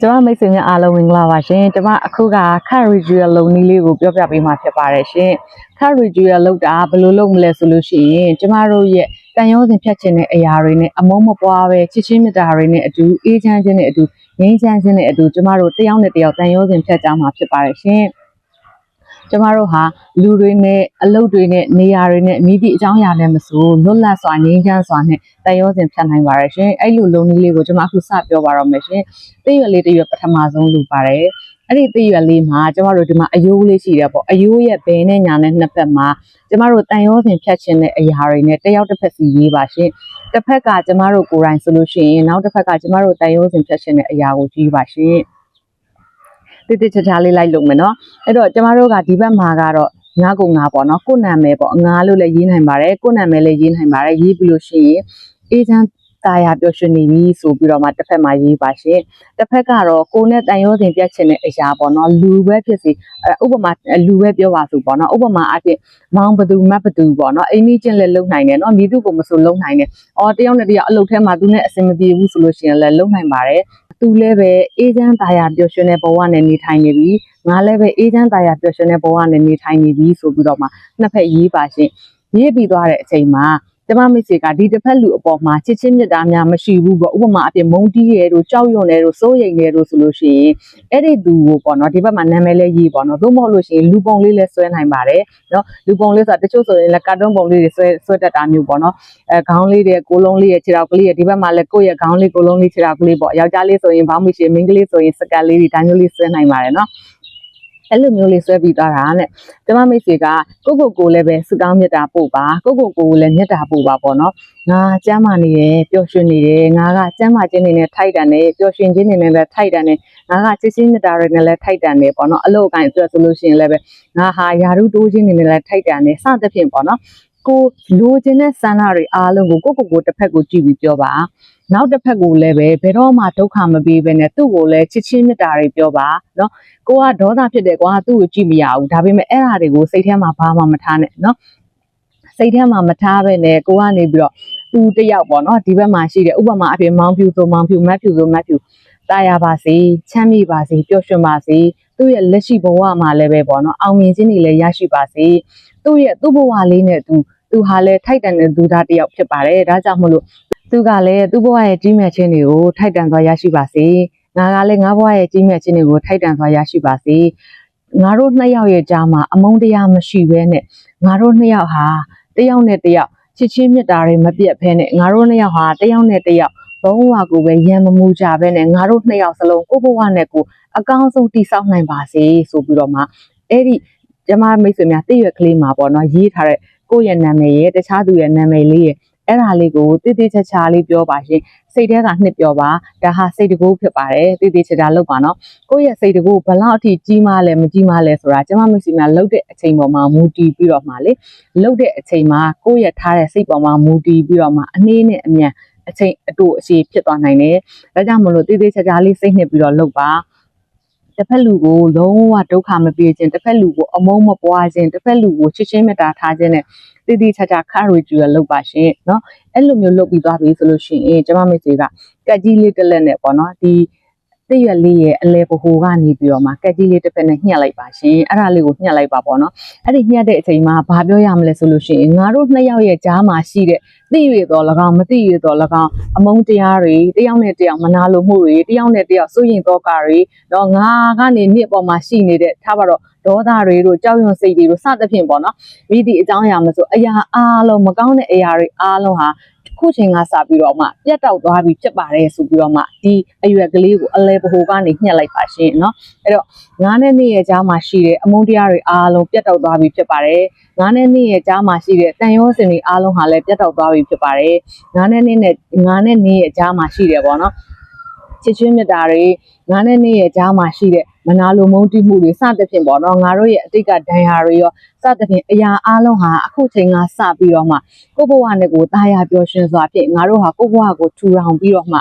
ကျမမိတ်ဆွေများအားလုံးမင်္ဂလာပါရှင်ကျမအခုကခက်ရီဂျူရလုံနည်းလေးကိုပြောပြပေးမှာဖြစ်ပါတယ်ရှင်ခက်ရီဂျူရလောက်တာဘယ်လိုလုပ်မလဲဆိုလို့ရှိရင်ကျမတို့ရဲ့တန်ရုံးစဉ်ဖြတ်ခြင်းတဲ့အရာတွေနဲ့အမုန်းမပွားပဲချစ်ချင်းမြတ်တာတွေနဲ့အတူအေးချမ်းခြင်းနဲ့အတူငြိမ်းချမ်းခြင်းနဲ့အတူကျမတို့တယောက်နဲ့တယောက်တန်ရုံးစဉ်ဖြတ်ကြမှာဖြစ်ပါတယ်ရှင်ကျမတို့ဟာလူတွေနဲ့အလုပ်တွေနဲ့နေရာတွေနဲ့မိသည့်အကြောင်းအရာနဲ့မဆိုလွတ်လပ်စွာငြိမ်းချမ်းစွာနဲ့တန်ရုံးစဉ်ဖြတ်နိုင်ပါတယ်ရှင်အဲ့လိုလုံနည်းလေးကိုကျမအခုစပြောပါတော့မယ်ရှင်တရွက်လေးတရွက်ပထမဆုံးလူပါတယ်အဲ့ဒီတရွက်လေးမှာကျမတို့ဒီမှာအယိုးလေးရှိတယ်ပေါ့အယိုးရဲ့ဘယ်နဲ့ညာနဲ့နှစ်ဖက်မှာကျမတို့တန်ရုံးစဉ်ဖြတ်ခြင်းတဲ့အရာတွေနဲ့တယောက်တစ်ဖက်စီရေးပါရှင်တစ်ဖက်ကကျမတို့ကိုယ်တိုင်ဆိုလို့ရှိရင်နောက်တစ်ဖက်ကကျမတို့တန်ရုံးစဉ်ဖြတ်ခြင်းတဲ့အရာကိုကြီးပါရှင်တိတိကျကျလေးလိုက်လို့မယ်နော်အဲ့တော့ကျမတို့ကဒီဘက်မှာကတော့ငါကိုငါပေါ့နော်ကိုနာမည်ပေါ့ငါလို့လည်းရေးနိုင်ပါတယ်ကိုနာမည်လည်းရေးနိုင်ပါတယ်ရေးပြီးလို့ရှိရင်အေဂျင့်တာယာပျော်ရွှင်နေပြီဆိုပြီးတော့မှတစ်ဖက်မှာရေးပါရှင်တစ်ဖက်ကတော့ကိုနဲ့တန်ရုံးစဉ်ပြတ်ချင်တဲ့အရာပေါ့နော်လူပဲဖြစ်စီဥပမာလူပဲပြောပါစို့ပေါ့နော်ဥပမာအဖြစ်မောင်ဘသူမတ်ဘသူပေါ့နော်အိမ်ကြီးချင်းလည်းလုံနိုင်တယ်နော်မိသူကိုမဆိုလုံနိုင်တယ်အော်တယောက်နဲ့တယောက်အလုပ်ထဲမှာသူနဲ့အဆင်မပြေဘူးဆိုလို့ရှိရင်လည်းလုံနိုင်ပါတယ်သူလည်းပဲအေဂျင့်တာယာပျော်ရွှင်တဲ့ဘဝနဲ့နေထိုင်နေပြီငါလည်းပဲအေဂျင့်တာယာပျော်ရွှင်တဲ့ဘဝနဲ့နေထိုင်နေပြီဆိုပြီးတော့မှနှစ်ဖက်ရေးပါရှင်ရေးပြီးသွားတဲ့အချိန်မှာကျမမိတ်ဆွေကဒီတစ်ဖက်လူအပေါ်မှာချစ်ချင်းမြတ်တာများမရှိဘူးပေါ့ဥပမာအပြင်မုန်းတီးရဲတို့ကြောက်ရွံ့နေတို့စိုးရိမ်နေတို့ဆိုလို့ရှိရင်အဲ့ဒီသူကိုပေါ့နော်ဒီဘက်မှာနာမည်လေးရေးပေါ့နော်သို့မဟုတ်လို့ရှိရင်လူပုံလေးလည်းဆွဲနိုင်ပါတယ်နော်လူပုံလေးဆိုတာတချို့ဆိုရင်လည်းကာတွန်းပုံလေးတွေဆွဲတတ်တာမျိုးပေါ့နော်ခေါင်းလေးတွေကိုလုံးလေးရဲ့ခြေထောက်ကလေးရဲ့ဒီဘက်မှာလည်းကိုယ့်ရဲ့ခေါင်းလေးကိုလုံးလေးခြေထောက်ကလေးပေါ့ယောက်ျားလေးဆိုရင်ဘောင်းမရှိမိန်းကလေးဆိုရင်စကတ်လေးဒီတိုင်းမျိုးလေးဆွဲနိုင်ပါတယ်နော်အဲ့လိုမျိုးလေးဆွဲပြီးသွားတာနဲ့ကျမမိတ်ဆွေကကိုလည်းပဲစတောင်းမြတ်တာပို့ပါကိုလည်းမြတ်တာပို့ပါပေါ့နော်ငါကျမ်းမာနေတယ်ပျော်ရွှင်နေတယ်ငါကကျမ်းမာခြင်းနေနဲ့ထိုက်တန်တယ်ပျော်ရွှင်ခြင်းနေနဲ့လည်းထိုက်တန်တယ်ငါကချစ်ချင်းမြတ်တာတွေနဲ့လည်းထိုက်တန်တယ်ပေါ့နော်အလုပ်အကိုင်အတွက်ဆိုလို့ရှိရင်လည်းပဲငါဟာယာရုတိုးခြင်းနေနဲ့လည်းထိုက်တန်တယ်စသဖြင့်ပေါ့နော်ကိုလိုချင်တဲ့ဆန္ဒတွေအားလုံးကိုတစ်ဖက်ကိုကြည့်ပြီးပြောပါနောက်တစ်ဖက်ကိုလည်းပဲဘယ်တော့မှဒုက္ခမပေးဘဲနဲ့သူ့ကိုလည်းချစ်ချင်းမြတ်တာတွေပြောပါနော်ကိုကဒေါသဖြစ်တယ်ကွာသူ့ကိုကြည့်မရဘူးဒါပေမဲ့အဲ့ဓာတွေကိုစိတ်ထဲမှာဘာမှမထားနဲ့နော်စိတ်ထဲမှာမထားဘဲနဲ့ကိုကနေပြီးတော့သူတယောက်ပေါ့နော်ဒီဘက်မှာရှိတယ်ဥပမာအပြင်မောင်ဖြူဆိုမောင်ဖြူမတ်ဖြူဆိုမတ်ဖြူတာယာပါစေချမ်းမြေ့ပါစေပျော်ရွှင်ပါစေသူ့ရဲ့လက်ရှိဘဝမှာလည်းပဲပေါ့နော်အောင်မြင်ခြင်းတွေလည်းရရှိပါစေသူ့ဘဝလေးနဲ့သူဟာလည်းထိုက်တန်တဲ့သူသားတယောက်ဖြစ်ပါတယ်ဒါကြောင့်မလို့သူကလည်းသူ့ဘဝရဲ့ကြီးမြတ်ခြင်းတွေကိုထိုက်တန်စွာရရှိပါစေငါကလည်းငါဘဝရဲ့ကြီးမြတ်ခြင်းတွေကိုထိုက်တန်စွာရရှိပါစေငါတို့နှစ်ယောက်ရဲ့ကြားမှာအမုန်းတရားမရှိဘဲနဲ့ငါတို့နှစ်ယောက်ဟာတယောက်နဲ့တယောက်ချစ်ချင်းမြတ်တာတွေမပြတ်ဘဲနဲ့ငါတို့နှစ်ယောက်ဟာတယောက်နဲ့တယောက်ဘဝကိုပဲရံမမူကြဘဲနဲ့ငါတို့နှစ်ယောက်စလုံးကိုယ့်ဘဝနဲ့ကိုအကောင်းဆုံးတည်ဆောက်နိုင်ပါစေဆိုပြီးတော့မှအဲ့ဒီကျမမိတ်ဆွေများတည့်ရွက်ကလေးမှာပေါ့နော်ရေးထားတဲ့ကိုယ့်ရဲ့နာမည်ရဲ့တခြားသူရဲ့နာမည်လေးရဲ့အဲ့ဒါလေးကိုတိတိကျကျလေးပြောပါရှင်စိတ်ထဲကနှစ်ပြောပါဒါဟာစိတ်တကူဖြစ်ပါတယ်တိတိကျကျလုပ်ပါနော်ကိုယ့်ရဲ့စိတ်တကူဘလောက်အထိကြီးမားလဲမကြီးမားလဲဆိုတာကျမမိတ်ဆွေများလှုပ်တဲ့အချိန်ပေါ်မှာမူတည်ပြီးတော့မှလေလှုပ်တဲ့အချိန်မှာကိုယ့်ရဲ့ထားတဲ့စိတ်ပေါ်မှာမူတည်ပြီးတော့မှအနည်းနဲ့အမြန်အချိန်အတူအရှိဖြစ်သွားနိုင်တယ်ဒါကြောင့်မလို့တိတိကျကျလေးစိတ်နှစ်ပြီးတော့လုပ်ပါတစ်ဖက်လူကိုလုံးဝဒုက္ခမပေးခြင်းတစ်ဖက်လူကိုအမုန်းမပွားခြင်းတစ်ဖက်လူကိုချစ်ချင်းမေတ္တာထားခြင်းနဲ့တည်တည်ချာချာ courage ရလုပ်ပါရှင်เนาะအဲ့လိုမျိုးလုပ်ပြီးသွားပြီဆိုလို့ရှိရင်ကျမမိတ်ဆွေကကက်ကြီးလေးတစ်လက်နဲ့ပေါ့နော်ဒီတည့်ရွက်လေးရဲ့အလဲပဟိုကနေပြီးတော့မှကက်ကြီးလေးတစ်ဖက်နဲ့ညှက်လိုက်ပါရှင်အဲ့ဒါလေးကိုညှက်လိုက်ပါပေါ့နော်အဲ့ဒီညှက်တဲ့အချိန်မှာဘာပြောရမလဲဆိုလို့ရှိရင်ငါတို့နှစ်ယောက်ရဲ့ကြားမှာရှိတဲ့သိရတော့၎င်းမသိရတော့၎င်းအမုန်းတရားတွေတယောက်နဲ့တယောက်မနာလိုမှုတွေတယောက်နဲ့တယောက်စိုးရင်တော့ကတွေတော့ငါကနေမြစ်ပေါ်မှာရှိနေတဲ့ထားပါတော့ဒေါသတွေတို့ကြောက်ရွံ့စိတ်တွေတို့စသဖြင့်ပေါ့နော်မိသည့်အကြောင်းအရာမဆိုအရာအားလုံးမကောင်းတဲ့အရာတွေအားလုံးဟာခုချိန်ကစပြီးတော့မှပြတ်တောက်သွားပြီဖြစ်ပါတယ်ဆိုပြီးတော့မှဒီအရွက်ကလေးကိုအလဲပဟိုကနေညှက်လိုက်ပါရှင်เนาะအဲ့တော့ငါးနဲ့နေ့ရဲ့ကြားမှာရှိတဲ့အမုန်းတရားတွေအားလုံးပြတ်တောက်သွားပြီဖြစ်ပါတယ်ငါးနဲ့နေ့ရဲ့ကြားမှာရှိတဲ့တန်ရောစင်တွေအားလုံးဟာလည်းပြတ်တောက်သွားပြီဖြစ်ပါတယ်ငါးနဲ့နေ့ရဲ့ကြားမှာရှိတယ်ပေါ့နော်ချစ်ချင်းမြတ်တာတွေငါးနဲ့နေ့ရဲ့ကြားမှာရှိတဲ့မနာလိုမုန်းတိမှုတွေစသဖြင့်ပေါ့နော်ငါတို့ရဲ့အတိတ်ကဒဏ်ရာတွေရောစသဖြင့်အရာအလုံးဟာအခုချိန်ကစပြီးတော့မှကိုယ့်ဘဝနဲ့ကိုယ်တာယာပျော်ရွှင်စွာဖြင့်ငါတို့ဟာကိုယ့်ဘဝကိုထူထောင်ပြီးတော့မှ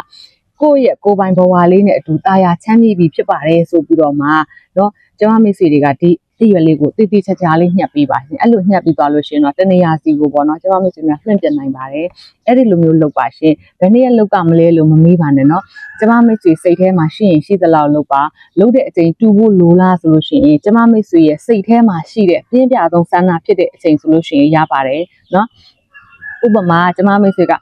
ကိုယ့်ရဲ့ကိုယ်ပိုင်ဘဝလေးနဲ့အတူတာယာချမ်းမြေ့ပြီးဖြစ်ပါတယ်ဆိုပြီးတော့မှเนาะကျမမိတ်ဆွေတွေကဒီ တိရွယ်လေးကိုတိတိကျကျလေးညှက်ပေးပါရှင်အဲ့လိုညှက်ပြီးသွားလို့ရှင်တော့တနေရာစီကိုပေါ့နော်ကျမမိတ်ဆွေများလွှင့်ပြနိုင်ပါတယ်အဲ့ဒီလိုမျိုးလုပ်ပါရှင်ဘယ်နည်းရလောက်ကမလဲလို့မမေးပါနဲ့နော်ကျမမိတ်ဆွေစိတ်ထဲမှာရှိရင်ရှိသလောက်လုပ်ပါလုပ်တဲ့အချိန်တူဖို့လိုလားဆိုလို့ရှိရင်ကျမမိတ်ဆွေရဲ့စိတ်ထဲမှာရှိတဲ့ပြင်းပြဆုံးဆန္ဒဖြစ်တဲ့အချိန်ဆိုလို့ရှိရင်ရပါတယ်နော်ဥပမာကျမမိတ်ဆွေက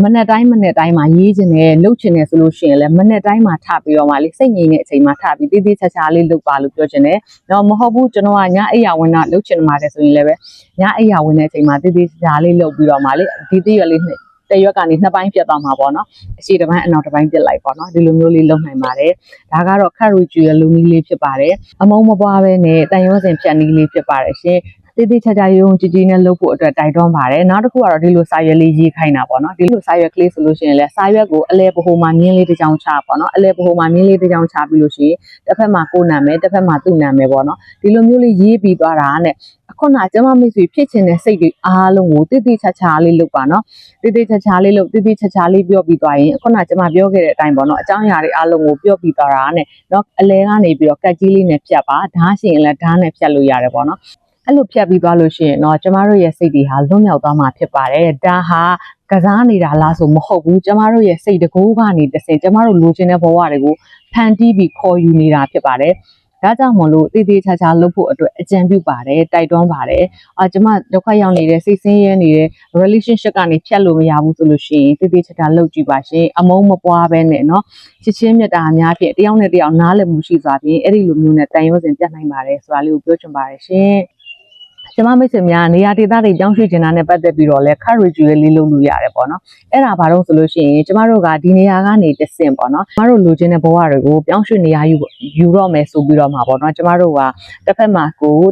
မနေ့တိုင်းမှာရေးခြင်းနဲ့လှုပ်ခြင်းနဲ့ဆိုလို့ရှိရင်လည်းမနေ့တိုင်းမှာထပြီးတော့မှလေစိတ်ငြိမ်တဲ့အချိန်မှာထပြီးတေးသေးချာချာလေးလုပ်ပါလို့ပြောချင်တယ်။တော့မဟုတ်ဘူးကျွန်တော်ကညအိယာဝင်တာလှုပ်ချင်မှာတယ်ဆိုရင်လည်းပဲညအိယာဝင်တဲ့အချိန်မှာတေးသေးချာချာလေးလုပ်ပြီးတော့မှလေဒီသေးရွက်လေးတရွက်ကနေနှစ်ပိုင်းပြတ်သွားမှာပေါ့နော်။အရှိတစ်ပိုင်းအနောက်တစ်ပိုင်းပြတ်လိုက်ပေါ့နော်။ဒီလိုမျိုးလေးလုပ်နိုင်ပါတယ်။ဒါကတော့ခက်ရီဂျူရဲ့လူနည်းလေးဖြစ်ပါတယ်။အမုံမပွားပဲနဲ့တန်ရုံးစင်ဖြတ်နည်းလေးဖြစ်ပါတယ်ရှင်။တေးသေးချာချာရုံကြည်ကြည်နဲ့လုပ်ဖို့အတွက်တိုက်တွန်းပါတယ်နောက်တစ်ခုကတော့ဒီလိုစာရွက်လေးရေးခိုင်းတာပေါ့နော်ဒီလိုစာရွက်ကလေးဆိုလို့ရှိရင်လည်းစာရွက်ကိုအလဲပဟိုမှာမြင်းလေးတစ်ချောင်းချပေါ့နော်အလဲပဟိုမှာမြင်းလေးတစ်ချောင်းချပြီးလို့ရှိရင်တစ်ဖက်မှာကိုယ်နာမည်တစ်ဖက်မှာသူ့နာမည်ပေါ့နော်ဒီလိုမျိုးလေးရေးပြီးသွားတာနဲ့အခုနကျမမိတ်ဆွေဖြစ်ချင်တဲ့စိတ်တွေအားလုံးကိုတေးသေးချာချာလေးလုပ်ပါနော်တေးသေးချာချာလေးလုပ်တေးသေးချာချာလေးပြောပြီးသွားရင်အခုနကျမပြောခဲ့တဲ့အတိုင်းပေါ့နော်အကြောင်းအရာတွေအားလုံးကိုပြောပြီးသွားတာနဲ့တော့အလဲကနေပြီးတော့ကတ်ကြီးလေးနဲ့ဖြတ်ပါဓာတ်ရှင်လည်းဓာတ်နဲ့ဖြတ်လို့ရတယ်ပေါ့နော်အဲ့လိုဖြတ်ပြီးသွားလို့ရှိရင်တော့ကျမတို့ရဲ့စိတ်တွေဟာလွတ်မြောက်သွားမှာဖြစ်ပါတယ်ဒါဟာကစားနေတာလားဆိုမဟုတ်ဘူးကျမတို့ရဲ့စိတ်တကူကနေတစ်ဆင့်ကျမတို့လိုချင်တဲ့ဘဝတွေကိုဖန်တီးပြီးခေါ်ယူနေတာဖြစ်ပါတယ်ဒါကြောင့်မလို့တေးသေးချာချာလုပ်ဖို့အတွက်အကြံပြုပါတယ်တိုက်တွန်းပါတယ်ကျမဒုက္ခရောက်နေတဲ့စိတ်ဆင်းရဲနေတဲ့ relationship ကနေဖြတ်လို့မရဘူးဆိုလို့ရှိရင်တေးသေးချာချာလုပ်ကြည့်ပါရှင်အမုန်းမပွားပဲနဲ့เนาะချစ်ချင်းမြတ်တာအများဖြင့်တယောက်နဲ့တယောက်နားလည်မှုရှိစွာဖြင့်အဲ့ဒီလိုမျိုးနဲ့တန်ရုံးစင်ပြတ်နိုင်ပါတယ်ဆိုတာလေးကိုပြောချင်ပါတယ်ရှင်ကျမမိတ်ဆွေများနေရာဒေသတွေကြောင်းရွှေ့ချင်တာနဲ့ပတ်သက်ပြီးတော့လဲ courage ရဲ့လေးလုပ်လို့ရတယ်ပေါ့နော်အဲ့ဒါဘာလို့ဆိုလို့ရှိရင်ကျမတို့ကဒီနေရာကနေတဆင့်ပေါ့နော်ကျမတို့လိုချင်တဲ့ဘဝတွေကိုပြောင်းရွှေ့နေရာယူတော့မယ်ဆိုပြီးတော့မှာပေါ့နော်ကျမတို့ကတစ်ဖက်မှာ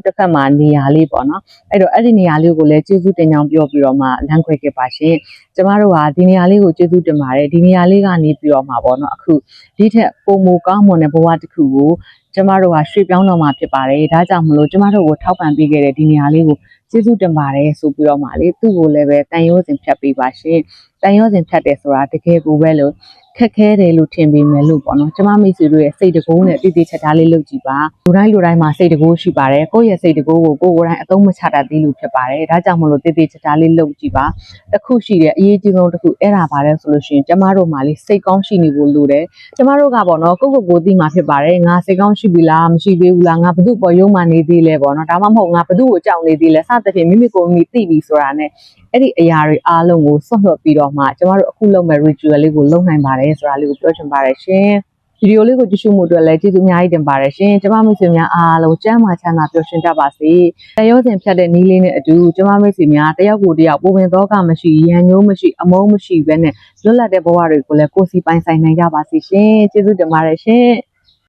တစ်ဖက်မှာနေရာလေးပေါ့နော်အဲ့တော့အဲ့ဒီနေရာလေးကိုလည်းကျေးဇူးတင်ကြောင်းပြောပြီးတော့မှလမ်းခွဲခဲ့ပါရှင်ကျမတို့ကဒီနေရာလေးကိုကျေးဇူးတင်ပါတယ်ဒီနေရာလေးကနေပြီးတော့မှာပေါ့နော်အခုဒီထက်ပုံမကောင်းမွန်တဲ့ဘဝတစ်ခုကိုကျမတို့ကရွှေ့ပြောင်းတော့မှာဖြစ်ပါတယ်ဒါကြောင့်မလို့ကျမတို့ကိုထောက်ပံ့ပေးခဲ့တဲ့ဒီနေရာလေးကိုကျေးဇူးတင်ပါတယ်ဆိုပြီးတော့မှလေသူ့ကိုလည်းပဲတန်ရုံးစင်ဖြတ်ပေးပါရှင်တန်ရုံးစင်ဖြတ်တယ်ဆိုတာတကယ်ကိုပဲလို့ခက်ခဲတယ်လို့ထင်ပေမဲ့လို့ပေါ့နော်ကျမမိတ်ဆွေတို့ရဲ့စိတ်တကူနဲ့တည်တည်ချာချာလေးလုပ်ကြည့်ပါလူတိုင်းမှာစိတ်တကူရှိပါတယ်ကိုယ့်ရဲ့စိတ်တကူကိုကိုယ်တိုင်အသုံးမချတတ်သေးလို့ဖြစ်ပါတယ်ဒါကြောင့်မလို့တည်တည်ချာချာလေးလုပ်ကြည့်ပါတစ်ခုရှိတဲ့အရေးကြီးဆုံးတစ်ခုအဲ့ဒါပါလဲဆိုလို့ရှိရင်ကျမတို့မှလေးစိတ်ကောင်းရှိနေဖို့လိုတယ်ကျမတို့ကပေါ့နော်ကိုယ်သိမှဖြစ်ပါတယ်ငါစိတ်ကောင်းရှိပြီလားမရှိသေးဘူးလားငါဘု து ပေါ်ရုံမှနေသေးလဲပေါ့နော်ဒါမှမဟုတ်ငါဘု து ကိုကြောက်နေသေးလဲစသဖြင့်မိမိကိုယ်မိသိပြီဆိုတာနဲ့အဲ့ဒီအရာတွေအားလုံးကိုဆွတ်လွတ်ပြီးတော့မှကျမတို့အခုလုပ်မဲ့ ritual လေးကိုလုပ်နိုင်ပါတယ်ဆိုတာလေးကိုပြောချင်ပါတယ်ရှင်ဗီဒီယိုလေးကိုကြည့်ရှုမှုအတွက်လည်းကျေးဇူးအများကြီးတင်ပါတယ်ရှင်ကျမမိတ်ဆွေများအားလုံးကျမ်းမာချမ်းသာပျော်ရွှင်ကြပါစေတရောစင်ဖြတ်တဲ့နည်းလေးနဲ့အတူကျမမိတ်ဆွေများတယောက်ကိုတယောက်ပုံပင်သောကမရှိရန်ညိုးမရှိအမုန်းမရှိဘဲနဲ့လွတ်လပ်တဲ့ဘဝတွေကိုလည်းကိုယ်စီပိုင်ဆိုင်နိုင်ကြပါစေရှင်ကျေးဇူးတင်ပါတယ်ရှင်